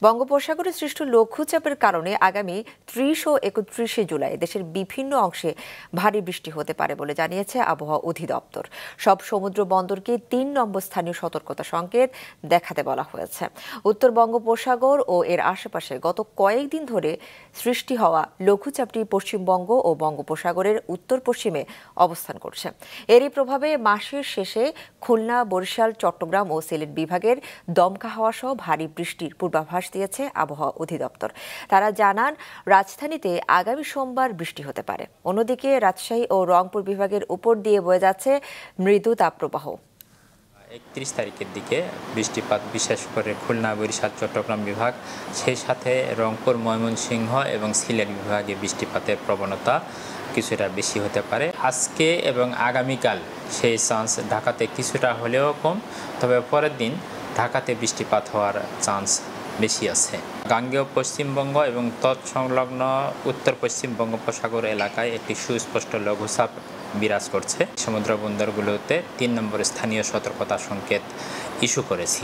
বঙ্গোপসাগরে সৃষ্ট লঘুচাপের কারণে আগামী ৩০ ও ৩১ জুলাই দেশের বিভিন্ন অংশে ভারী বৃষ্টি হতে পারে বলে জানিয়েছে আবহাওয়া অধিদপ্তর। সব সমুদ্র বন্দরকে ৩ নম্বর স্থানীয় সতর্কতা সংকেত দেখাতে বলা হয়েছে। উত্তর বঙ্গোপসাগর ও এর আশেপাশে গত কয়েকদিন ধরে সৃষ্টি হওয়া লঘুচাপটি পশ্চিমবঙ্গ ও বঙ্গোপসাগরের উত্তর পশ্চিমে অবস্থান করছে। এরই প্রভাবে মাসের শেষে খুলনা, বরিশাল, চট্টগ্রাম ও সিলেট বিভাগের দমকা হাওয়া সহ ভারী বৃষ্টির পূর্বাভাস দিয়েছে আবহাওয়া অধিদপ্তর। তারা জানান, রাজধানীতে আগামী সোমবার বৃষ্টি হতে পারে। অন্যদিকে রাজশাহী ও রংপুর বিভাগের উপর দিয়ে বয়ে যাচ্ছে মৃদু তাপপ্রবাহ। ৩১ তারিখের দিকে বৃষ্টিপাত বিশেষ করে খুলনা, বরিশাল, চট্টগ্রাম বিভাগ, সেই সাথে রংপুর, ময়মনসিংহ এবং সিলেট বিভাগে বৃষ্টিপাতের প্রবণতা কিছুটা বেশি হতে পারে। আজকে এবং আগামীকাল সেই চান্স ঢাকাতে কিছুটা হলেও কম, তবে পরের দিন ঢাকাতে বৃষ্টিপাত হওয়ার চান্স বেশি আছে। গাঙ্গেয় পশ্চিমবঙ্গ এবং তৎসংলগ্ন উত্তর পশ্চিম বঙ্গোপসাগর এলাকায় একটি সুস্পষ্ট লঘুচাপ বিরাজ করছে। সমুদ্র বন্দরগুলোতে ৩ নম্বর স্থানীয় সতর্কতা সংকেত ইস্যু করেছি।